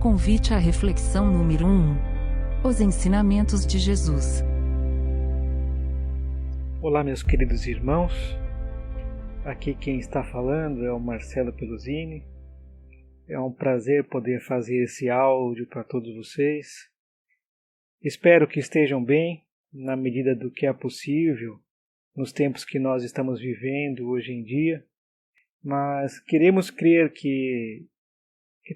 Convite à reflexão número 1. Os ensinamentos de Jesus. Olá, meus queridos irmãos. Aqui quem está falando é o Marcelo Pelosini. É um prazer poder fazer esse áudio para todos vocês. Espero que estejam bem, na medida do que é possível, nos tempos que nós estamos vivendo hoje em dia. Mas queremos crer que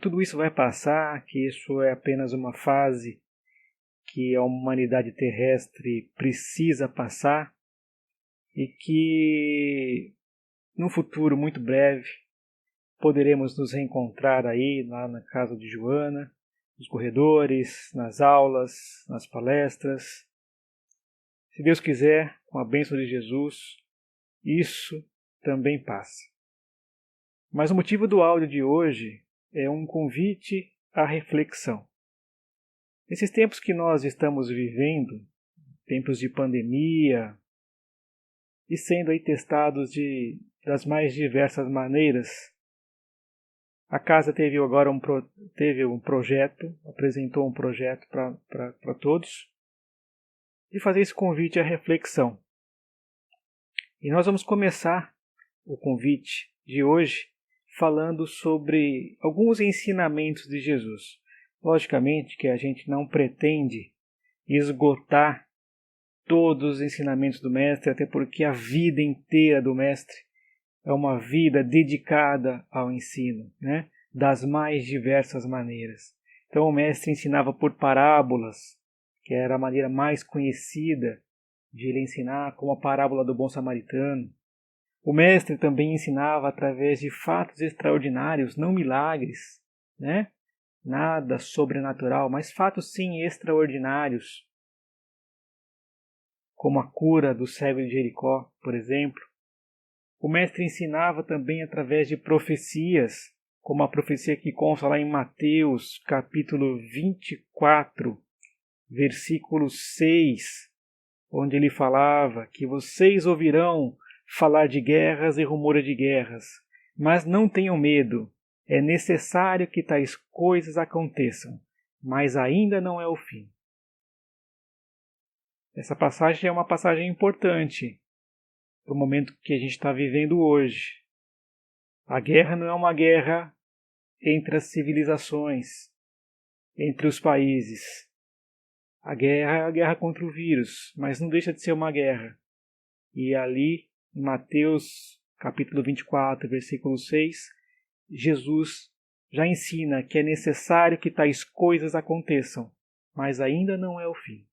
tudo isso vai passar, que isso é apenas uma fase que a humanidade terrestre precisa passar e que, num futuro muito breve, poderemos nos reencontrar aí lá na casa de Joana, nos corredores, nas aulas, nas palestras. Se Deus quiser, com a bênção de Jesus, isso também passa. Mas o motivo do áudio de hoje é um convite à reflexão. Nesses tempos que nós estamos vivendo, tempos de pandemia, e sendo aí testados das mais diversas maneiras, a casa teve agora um projeto, apresentou um projeto para todos, de fazer esse convite à reflexão. E nós vamos começar o convite de hoje falando sobre alguns ensinamentos de Jesus. Logicamente que a gente não pretende esgotar todos os ensinamentos do Mestre, até porque a vida inteira do Mestre é uma vida dedicada ao ensino, né? Das mais diversas maneiras. Então o Mestre ensinava por parábolas, que era a maneira mais conhecida de ele ensinar, como a parábola do bom samaritano. O Mestre também ensinava através de fatos extraordinários, não milagres, né? Nada sobrenatural, mas fatos sim extraordinários, como a cura do cego de Jericó, por exemplo. O Mestre ensinava também através de profecias, como a profecia que consta lá em Mateus, capítulo 24, versículo 6, onde ele falava que vocês ouvirão falar de guerras e rumores de guerras, mas não tenham medo, é necessário que tais coisas aconteçam, mas ainda não é o fim. Essa passagem é uma passagem importante para o momento que a gente está vivendo hoje. A guerra não é uma guerra entre as civilizações, entre os países. A guerra é a guerra contra o vírus, mas não deixa de ser uma guerra. E ali, em Mateus capítulo 24, versículo 6, Jesus já ensina que é necessário que tais coisas aconteçam, mas ainda não é o fim.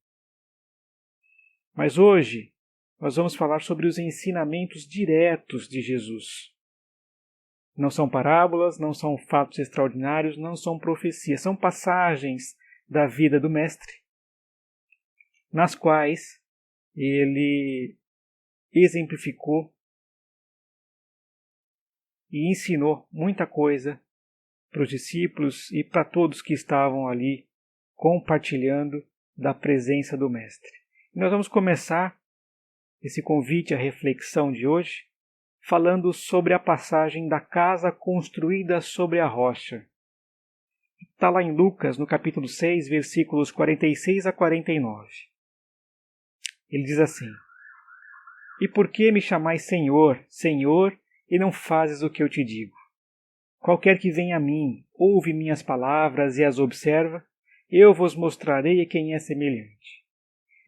Mas hoje nós vamos falar sobre os ensinamentos diretos de Jesus. Não são parábolas, não são fatos extraordinários, não são profecias, são passagens da vida do Mestre, nas quais ele exemplificou e ensinou muita coisa para os discípulos e para todos que estavam ali compartilhando da presença do Mestre. E nós vamos começar esse convite à reflexão de hoje falando sobre a passagem da casa construída sobre a rocha. Está lá em Lucas, no capítulo 6, versículos 46 a 49. Ele diz assim: E por que me chamais Senhor, Senhor, e não fazes o que eu te digo? Qualquer que venha a mim, ouve minhas palavras e as observa, eu vos mostrarei a quem é semelhante.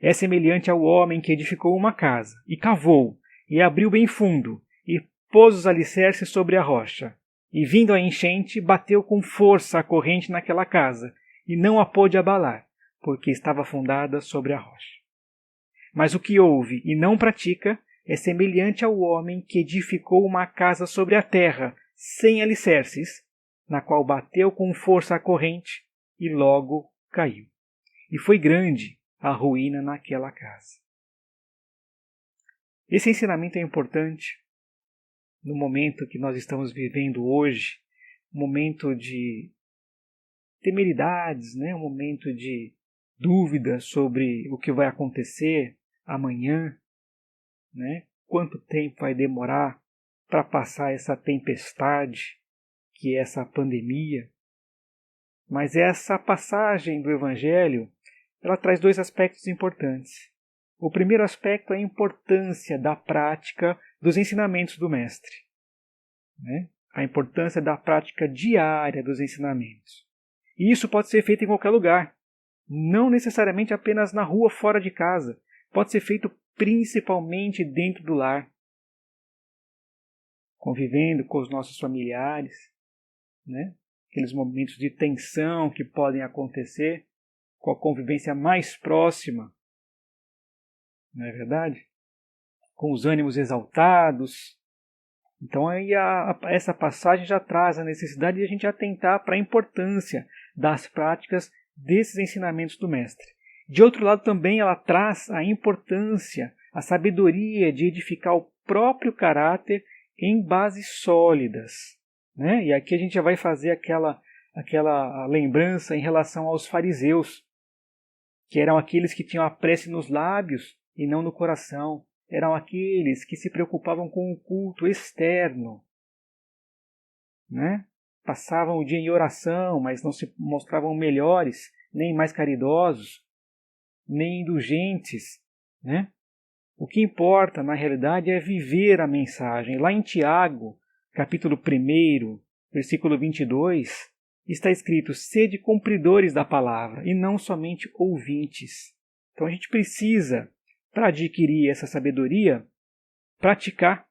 É semelhante ao homem que edificou uma casa, e cavou, e abriu bem fundo, e pôs os alicerces sobre a rocha. E vindo a enchente, bateu com força a corrente naquela casa, e não a pôde abalar, porque estava fundada sobre a rocha. Mas o que ouve e não pratica é semelhante ao homem que edificou uma casa sobre a terra, sem alicerces, na qual bateu com força a corrente e logo caiu. E foi grande a ruína naquela casa. Esse ensinamento é importante no momento que nós estamos vivendo hoje, um momento de temeridades, um momento de dúvida sobre o que vai acontecer amanhã, quanto tempo vai demorar para passar essa tempestade que é essa pandemia. Mas essa passagem do Evangelho, ela traz dois aspectos importantes. O primeiro aspecto é a importância da prática dos ensinamentos do Mestre, né? A importância da prática diária dos ensinamentos. E isso pode ser feito em qualquer lugar, não necessariamente apenas na rua fora de casa. Pode ser feito principalmente dentro do lar, convivendo com os nossos familiares, né? Aqueles momentos de tensão que podem acontecer com a convivência mais próxima, não é verdade? Com os ânimos exaltados. Então aí essa passagem já traz a necessidade de a gente atentar para a importância das práticas desses ensinamentos do Mestre. De outro lado também ela traz a importância, a sabedoria de edificar o próprio caráter em bases sólidas, né? E aqui a gente já vai fazer aquela lembrança em relação aos fariseus, que eram aqueles que tinham a prece nos lábios e não no coração. Eram aqueles que se preocupavam com o culto externo, né? Passavam o dia em oração, mas não se mostravam melhores, nem mais caridosos, nem indulgentes, né? O que importa, na realidade, é viver a mensagem. Lá em Tiago, capítulo 1, versículo 22, está escrito: sede cumpridores da palavra, e não somente ouvintes. Então a gente precisa, para adquirir essa sabedoria, praticar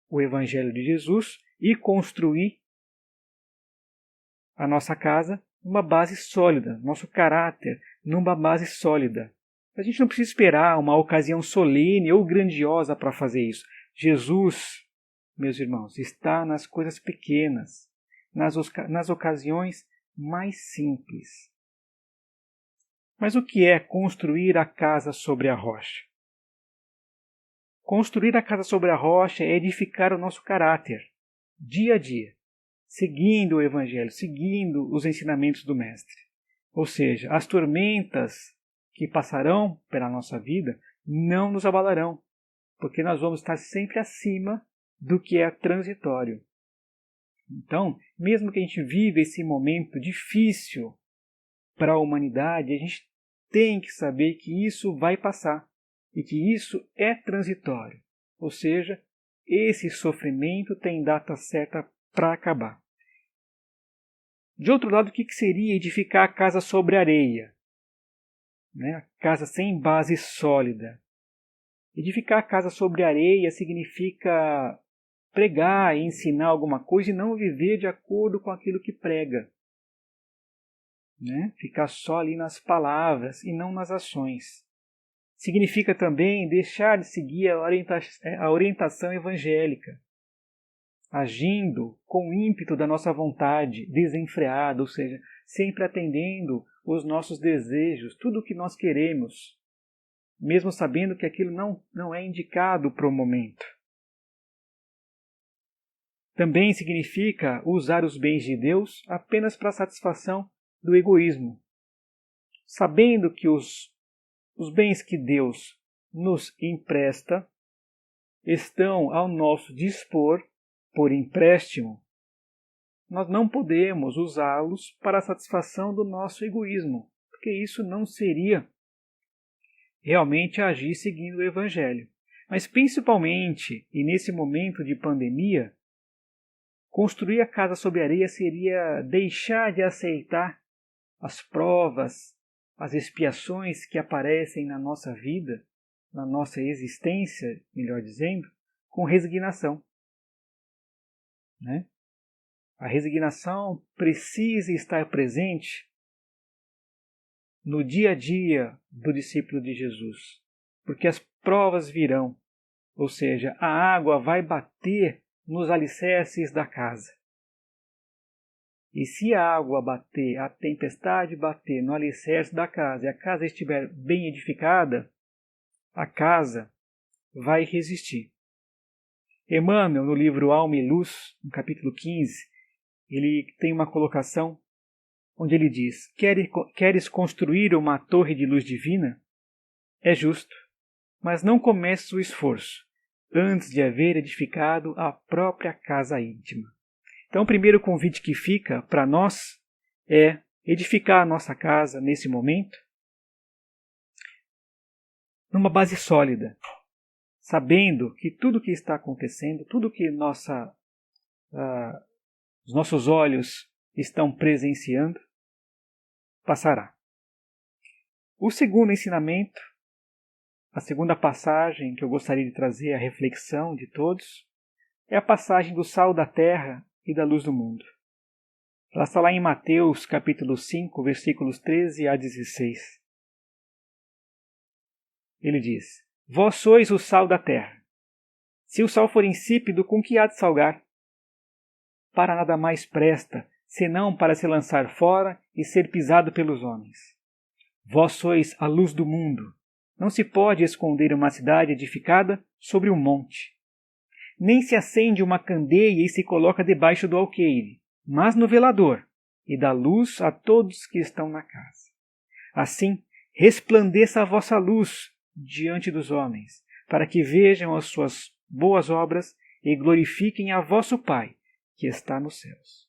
o Evangelho de Jesus e construir a nossa casa numa base sólida, nosso caráter numa base sólida. A gente não precisa esperar uma ocasião solene ou grandiosa para fazer isso. Jesus, meus irmãos, está nas coisas pequenas, nas ocasiões mais simples. Mas o que é construir a casa sobre a rocha? Construir a casa sobre a rocha é edificar o nosso caráter, dia a dia, seguindo o Evangelho, seguindo os ensinamentos do Mestre. Ou seja, as tormentas que passarão pela nossa vida não nos abalarão, porque nós vamos estar sempre acima do que é transitório. Então, mesmo que a gente viva esse momento difícil para a humanidade, a gente tem que saber que isso vai passar e que isso é transitório. Ou seja, esse sofrimento tem data certa para acabar. De outro lado, o que seria edificar a casa sobre areia? A casa sem base sólida. Edificar a casa sobre areia significa pregar e ensinar alguma coisa e não viver de acordo com aquilo que prega. Ficar só ali nas palavras e não nas ações. Significa também deixar de seguir a orientação evangélica, agindo com o ímpeto da nossa vontade, desenfreada, ou seja, sempre atendendo os nossos desejos, tudo o que nós queremos, mesmo sabendo que aquilo não é indicado para o momento. Também significa usar os bens de Deus apenas para a satisfação do egoísmo, sabendo que os bens que Deus nos empresta estão ao nosso dispor por empréstimo. Nós não podemos usá-los para a satisfação do nosso egoísmo, porque isso não seria realmente agir seguindo o Evangelho. Mas principalmente, e nesse momento de pandemia, construir a casa sobre areia seria deixar de aceitar as provas, as expiações que aparecem na nossa vida, na nossa existência, melhor dizendo, com resignação. A resignação precisa estar presente no dia a dia do discípulo de Jesus, porque as provas virão, ou seja, a água vai bater nos alicerces da casa. E se a água bater, a tempestade bater no alicerce da casa e a casa estiver bem edificada, a casa vai resistir. Emmanuel, no livro Alma e Luz, no capítulo 15, ele tem uma colocação onde ele diz: queres construir uma torre de luz divina? É justo, mas não comeces o esforço antes de haver edificado a própria casa íntima. Então, o primeiro convite que fica para nós é edificar a nossa casa nesse momento numa base sólida, sabendo que tudo que está acontecendo, tudo que os nossos olhos estão presenciando, passará. O segundo ensinamento, a segunda passagem que eu gostaria de trazer à reflexão de todos, é a passagem do sal da terra e da luz do mundo. Ela está lá em Mateus capítulo 5, versículos 13 a 16. Ele diz: Vós sois o sal da terra. Se o sal for insípido, com que há de salgar? Para nada mais presta, senão para se lançar fora e ser pisado pelos homens. Vós sois a luz do mundo. Não se pode esconder uma cidade edificada sobre um monte. Nem se acende uma candeia e se coloca debaixo do alqueire, mas no velador, e dá luz a todos que estão na casa. Assim, resplandeça a vossa luz diante dos homens, para que vejam as suas boas obras e glorifiquem a vosso Pai, que está nos céus.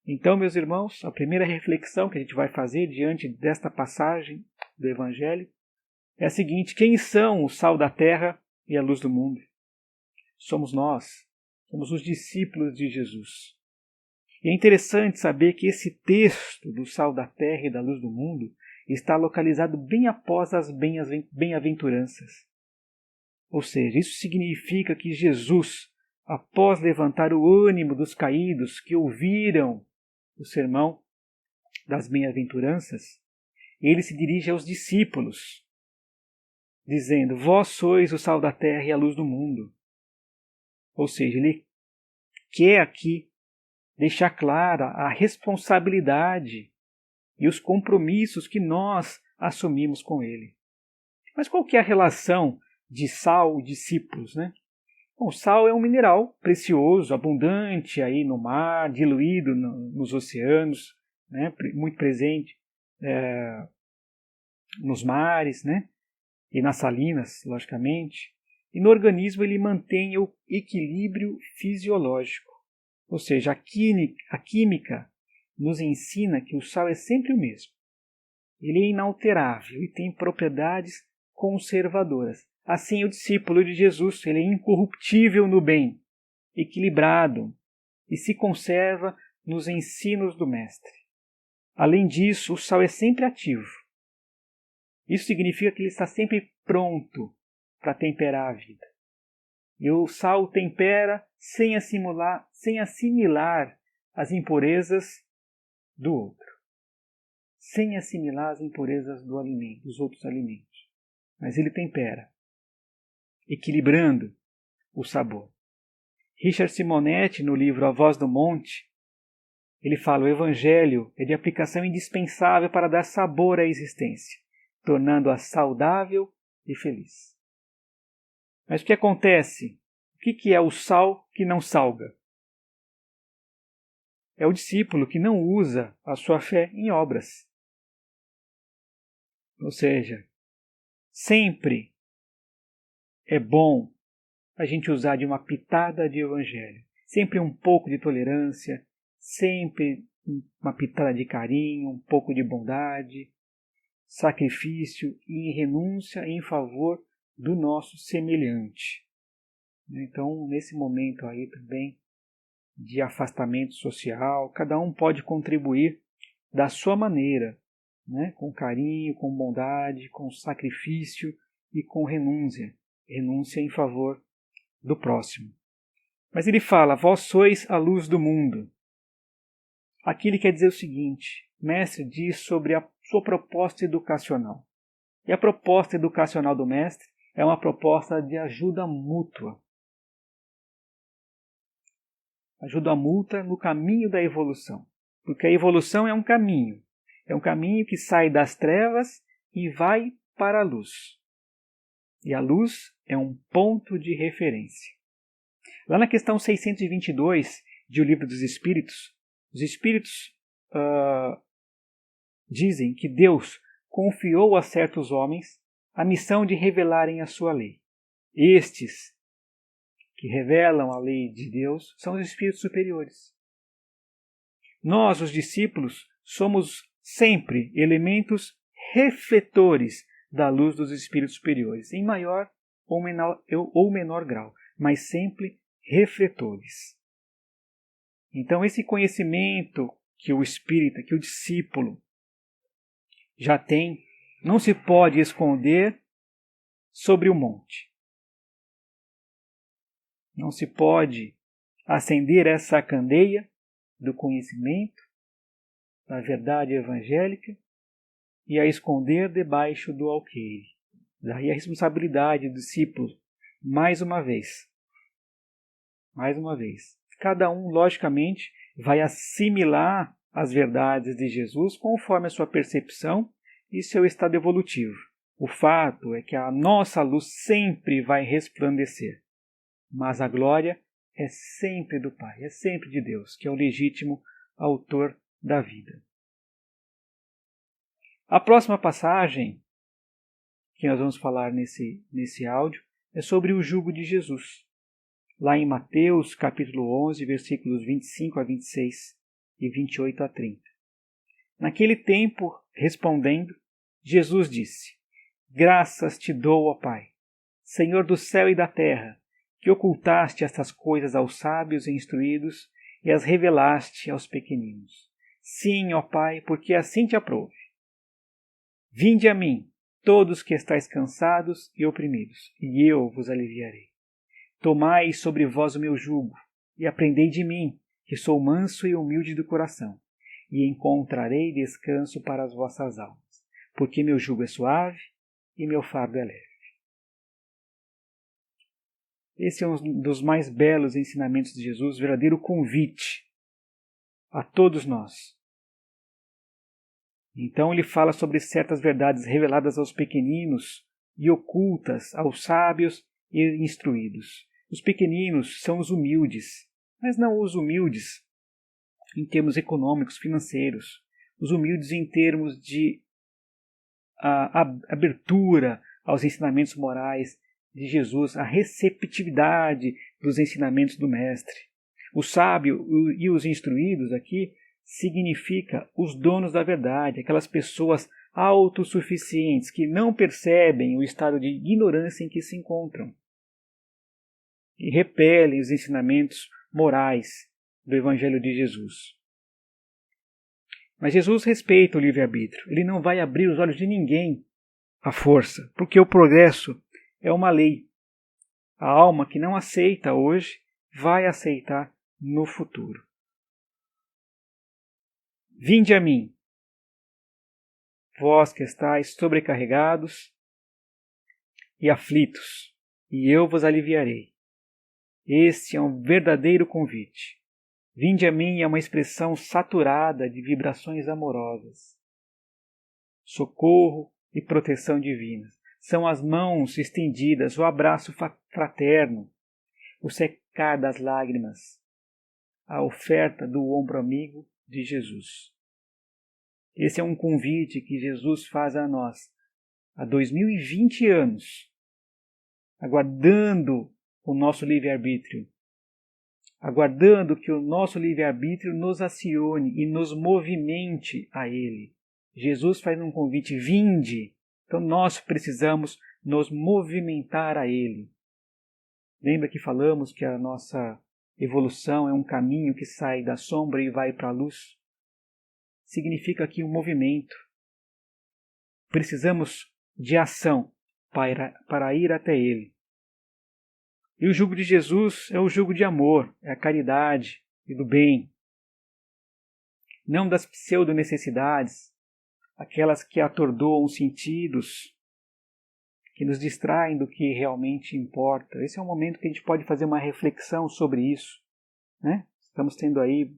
Então, meus irmãos, a primeira reflexão que a gente vai fazer diante desta passagem do Evangelho é a seguinte: quem são o sal da terra e a luz do mundo? Somos nós, somos os discípulos de Jesus. E é interessante saber que esse texto do sal da terra e da luz do mundo está localizado bem após as bem-aventuranças. Ou seja, isso significa que Jesus, após levantar o ânimo dos caídos que ouviram o sermão das bem-aventuranças, ele se dirige aos discípulos, dizendo: Vós sois o sal da terra e a luz do mundo. Ou seja, ele quer aqui deixar clara a responsabilidade e os compromissos que nós assumimos com ele. Mas qual que é a relação de sal e discípulos, né? Bom, o sal é um mineral precioso, abundante aí no mar, diluído nos oceanos, né? Muito presente nos mares, né? E nas salinas, logicamente. E no organismo ele mantém o equilíbrio fisiológico. Ou seja, a química nos ensina que o sal é sempre o mesmo. Ele é inalterável e tem propriedades conservadoras. Assim, o discípulo de Jesus, ele é incorruptível no bem, equilibrado e se conserva nos ensinos do Mestre. Além disso, o sal é sempre ativo. Isso significa que ele está sempre pronto para temperar a vida. E o sal tempera sem assimilar as impurezas do outro. Sem assimilar as impurezas do alimento, dos outros alimentos. Mas ele tempera, equilibrando o sabor. Richard Simonetti, no livro A Voz do Monte, ele fala: o Evangelho é de aplicação indispensável para dar sabor à existência, tornando-a saudável e feliz. Mas o que acontece? O que é o sal que não salga? É o discípulo que não usa a sua fé em obras. Ou seja, sempre é bom a gente usar de uma pitada de evangelho. Sempre um pouco de tolerância, sempre uma pitada de carinho, um pouco de bondade, sacrifício e renúncia em favor do nosso semelhante. Então, nesse momento aí também de afastamento social, cada um pode contribuir da sua maneira, né? Com carinho, com bondade, com sacrifício e com renúncia em favor do próximo. Mas ele fala: vós sois a luz do mundo. Aqui ele quer dizer o seguinte: o mestre diz sobre a sua proposta educacional. E a proposta educacional do mestre é uma proposta de ajuda mútua. Ajuda mútua no caminho da evolução. Porque a evolução é um caminho. É um caminho que sai das trevas e vai para a luz. E a luz é um ponto de referência. Lá na questão 622 de O Livro dos Espíritos, os Espíritos dizem que Deus confiou a certos homens a missão de revelarem a sua lei. Estes que revelam a lei de Deus são os espíritos superiores. Nós, os discípulos, somos sempre elementos refletores da luz dos espíritos superiores, em maior ou menor grau, mas sempre refletores. Então, esse conhecimento que o espírita, que o discípulo já tem, não se pode esconder sobre o monte. Não se pode acender essa candeia do conhecimento, da verdade evangélica, e a esconder debaixo do alqueire. Daí a responsabilidade do discípulo, mais uma vez. Cada um, logicamente, vai assimilar as verdades de Jesus conforme a sua percepção e seu estado evolutivo. O fato é que a nossa luz sempre vai resplandecer, mas a glória é sempre do Pai, é sempre de Deus, que é o legítimo autor da vida. A próxima passagem que nós vamos falar nesse áudio é sobre o jugo de Jesus. Lá em Mateus, capítulo 11, versículos 25 a 26 e 28 a 30. Naquele tempo, respondendo, Jesus disse: Graças te dou, ó Pai, Senhor do céu e da terra, que ocultaste estas coisas aos sábios e instruídos e as revelaste aos pequeninos. Sim, ó Pai, porque assim te aprouve. Vinde a mim, todos que estáis cansados e oprimidos, e eu vos aliviarei. Tomai sobre vós o meu jugo, e aprendei de mim, que sou manso e humilde do coração, e encontrarei descanso para as vossas almas, porque meu jugo é suave e meu fardo é leve. Esse é um dos mais belos ensinamentos de Jesus, verdadeiro convite a todos nós. Então ele fala sobre certas verdades reveladas aos pequeninos e ocultas aos sábios e instruídos. Os pequeninos são os humildes, mas não os humildes em termos econômicos, financeiros. Os humildes em termos de abertura aos ensinamentos morais de Jesus, a receptividade dos ensinamentos do Mestre. O sábio e os instruídos aqui significa os donos da verdade, aquelas pessoas autossuficientes que não percebem o estado de ignorância em que se encontram e repelem os ensinamentos morais do Evangelho de Jesus. Mas Jesus respeita o livre-arbítrio. Ele não vai abrir os olhos de ninguém à força, porque o progresso é uma lei. A alma que não aceita hoje vai aceitar no futuro. Vinde a mim, vós que estáis sobrecarregados e aflitos, e eu vos aliviarei. Este é um verdadeiro convite. Vinde a mim é uma expressão saturada de vibrações amorosas. Socorro e proteção divinas. São as mãos estendidas, o abraço fraterno, o secar das lágrimas, a oferta do ombro amigo de Jesus. Esse é um convite que Jesus faz a nós há 2020 anos, aguardando o nosso livre-arbítrio, aguardando que o nosso livre-arbítrio nos acione e nos movimente a Ele. Jesus faz um convite, vinde, então nós precisamos nos movimentar a Ele. Lembra que falamos que a nossa evolução é um caminho que sai da sombra e vai para a luz? Significa aqui um movimento. Precisamos de ação para ir até Ele. E o jugo de Jesus é o jugo de amor, é a caridade e do bem. Não das pseudo-necessidades, aquelas que atordoam os sentidos, que nos distraem do que realmente importa. Esse é um momento que a gente pode fazer uma reflexão sobre isso, né? Estamos tendo aí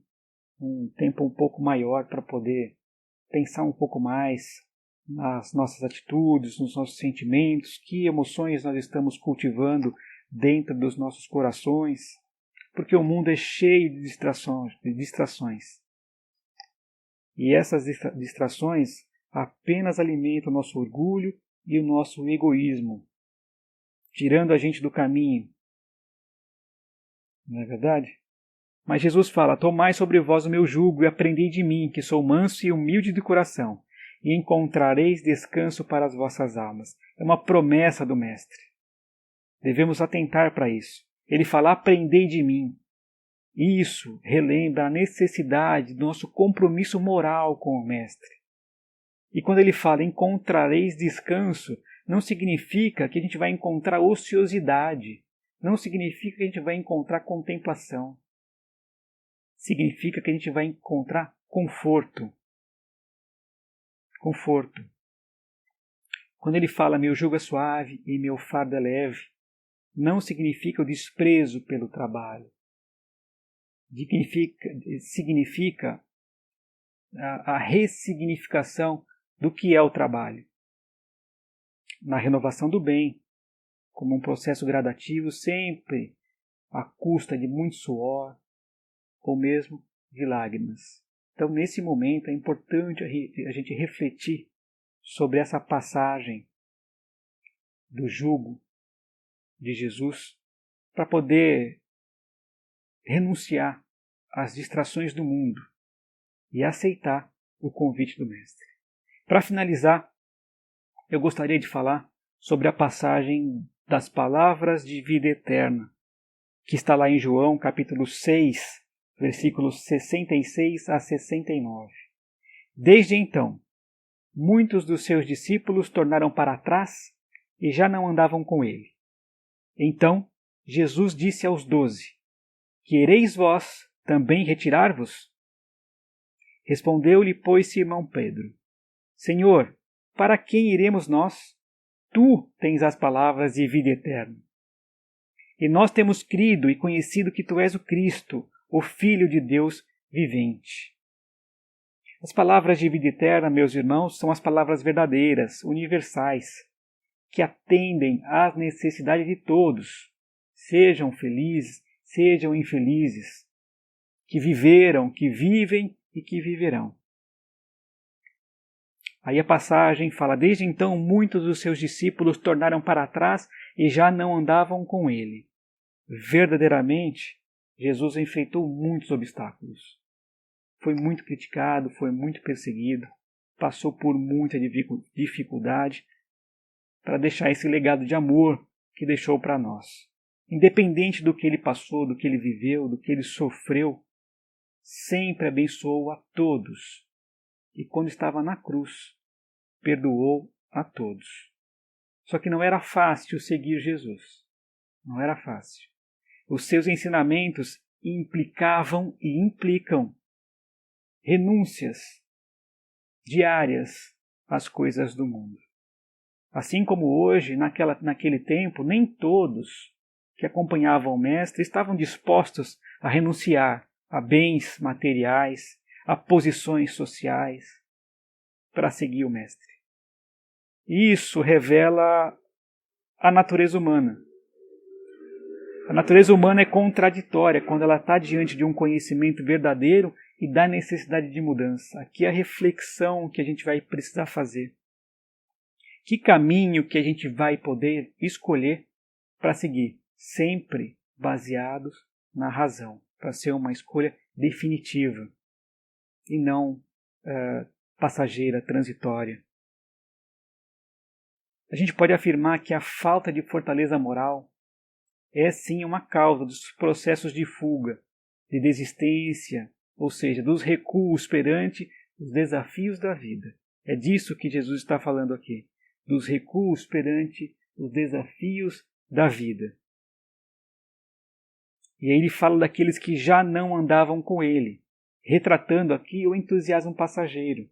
um tempo um pouco maior para poder pensar um pouco mais nas nossas atitudes, nos nossos sentimentos, que emoções nós estamos cultivando dentro dos nossos corações, porque o mundo é cheio de distrações. E essas distrações apenas alimentam o nosso orgulho e o nosso egoísmo, tirando a gente do caminho. Não é verdade? Mas Jesus fala: tomai sobre vós o meu jugo e aprendei de mim, que sou manso e humilde de coração, e encontrareis descanso para as vossas almas. É uma promessa do Mestre. Devemos atentar para isso. Ele fala: aprendei de mim. Isso relembra a necessidade do nosso compromisso moral com o Mestre. E quando ele fala encontrareis descanso, não significa que a gente vai encontrar ociosidade. Não significa que a gente vai encontrar contemplação. Significa que a gente vai encontrar conforto. Conforto. Quando ele fala meu jugo é suave e meu fardo é leve, não significa o desprezo pelo trabalho. Significa a ressignificação do que é o trabalho. Na renovação do bem, como um processo gradativo, sempre à custa de muito suor, ou mesmo de lágrimas. Então, nesse momento, é importante a gente refletir sobre essa passagem do jugo de Jesus para poder renunciar às distrações do mundo e aceitar o convite do Mestre. Para finalizar, eu gostaria de falar sobre a passagem das palavras de vida eterna, que está lá em João, capítulo 6, versículos 66 a 69. Desde então, muitos dos seus discípulos tornaram para trás e já não andavam com ele. Então, Jesus disse aos 12: quereis vós também retirar-vos? Respondeu-lhe, pois, Simão Pedro: Senhor, para quem iremos nós? Tu tens as palavras de vida eterna. E nós temos crido e conhecido que tu és o Cristo, o Filho de Deus vivente. As palavras de vida eterna, meus irmãos, são as palavras verdadeiras, universais, que atendem às necessidades de todos, sejam felizes, sejam infelizes, que viveram, que vivem e que viverão. Aí a passagem fala: desde então muitos dos seus discípulos tornaram para trás e já não andavam com ele. Verdadeiramente, Jesus enfrentou muitos obstáculos. Foi muito criticado, foi muito perseguido, passou por muita dificuldade para deixar esse legado de amor que deixou para nós. Independente do que ele passou, do que ele viveu, do que ele sofreu, sempre abençoou a todos. E quando estava na cruz, perdoou a todos. Só que não era fácil seguir Jesus. Não era fácil. Os seus ensinamentos implicavam e implicam renúncias diárias às coisas do mundo. Assim como hoje, naquele tempo, nem todos que acompanhavam o Mestre estavam dispostos a renunciar a bens materiais, a posições sociais, para seguir o Mestre. Isso revela a natureza humana. A natureza humana é contraditória quando ela está diante de um conhecimento verdadeiro e da necessidade de mudança. Aqui é a reflexão que a gente vai precisar fazer. Que caminho que a gente vai poder escolher para seguir? Sempre baseados na razão, para ser uma escolha definitiva e não passageira, transitória. A gente pode afirmar que a falta de fortaleza moral é sim uma causa dos processos de fuga, de desistência, ou seja, dos recuos perante os desafios da vida. É disso que Jesus está falando aqui, dos recuos perante os desafios da vida. E aí ele fala daqueles que já não andavam com ele, retratando aqui o entusiasmo passageiro,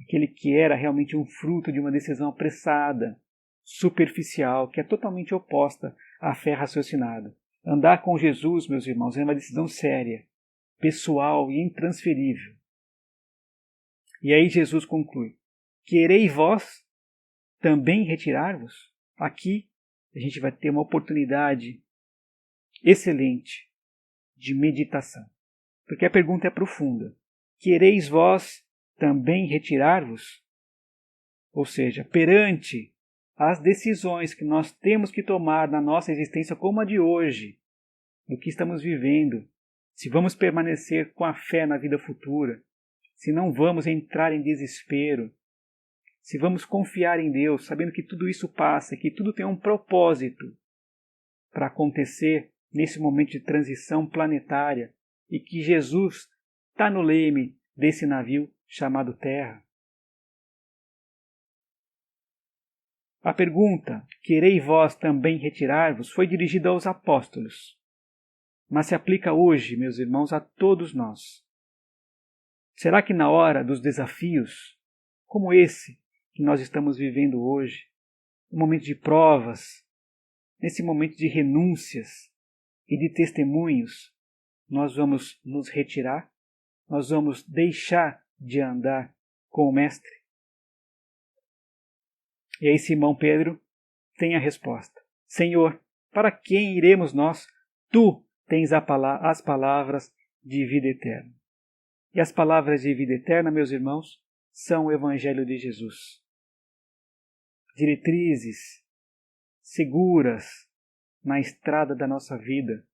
aquele que era realmente um fruto de uma decisão apressada, superficial, que é totalmente oposta à fé raciocinada. Andar com Jesus, meus irmãos, é uma decisão séria, pessoal e intransferível. E aí Jesus conclui: quereis vós também retirar-vos? Aqui a gente vai ter uma oportunidade excelente de meditação, porque a pergunta é profunda. Quereis vós também retirar-vos? Ou seja, perante as decisões que nós temos que tomar na nossa existência, como a de hoje, do que estamos vivendo, se vamos permanecer com a fé na vida futura, se não vamos entrar em desespero, se vamos confiar em Deus, sabendo que tudo isso passa, que tudo tem um propósito para acontecer nesse momento de transição planetária e que Jesus está no leme desse navio chamado Terra. A pergunta, querei vós também retirar-vos, foi dirigida aos apóstolos, mas se aplica hoje, meus irmãos, a todos nós. Será que na hora dos desafios, como esse que nós estamos vivendo hoje, um momento de provas, nesse momento de renúncias e de testemunhos, nós vamos nos retirar? Nós vamos deixar de andar com o Mestre? E aí Simão Pedro tem a resposta. Senhor, para quem iremos nós? Tu tens as palavras de vida eterna. E as palavras de vida eterna, meus irmãos, são o Evangelho de Jesus. Diretrizes seguras na estrada da nossa vida,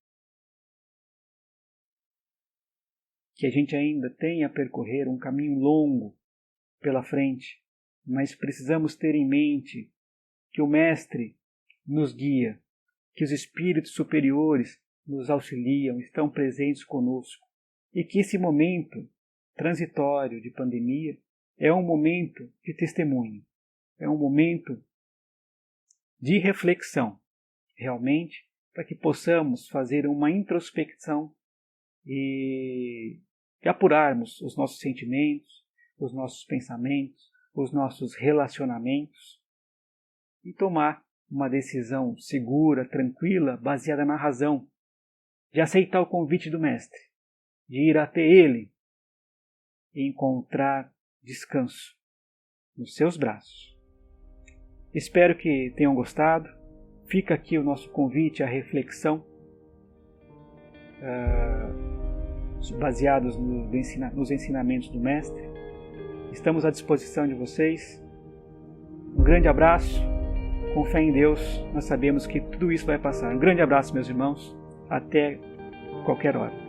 que a gente ainda tem a percorrer um caminho longo pela frente, mas precisamos ter em mente que o Mestre nos guia, que os Espíritos superiores nos auxiliam, estão presentes conosco, e que esse momento transitório de pandemia é um momento de testemunho, é um momento de reflexão, realmente, para que possamos fazer uma introspecção e apurarmos os nossos sentimentos, os nossos pensamentos, os nossos relacionamentos e tomar uma decisão segura, tranquila, baseada na razão, de aceitar o convite do Mestre, de ir até Ele e encontrar descanso nos seus braços. Espero que tenham gostado. Fica aqui o nosso convite à reflexão, baseados nos ensinamentos do Mestre. Estamos à disposição de vocês. Um grande abraço. Com fé em Deus, nós sabemos que tudo isso vai passar. Um grande abraço, meus irmãos. Até qualquer hora.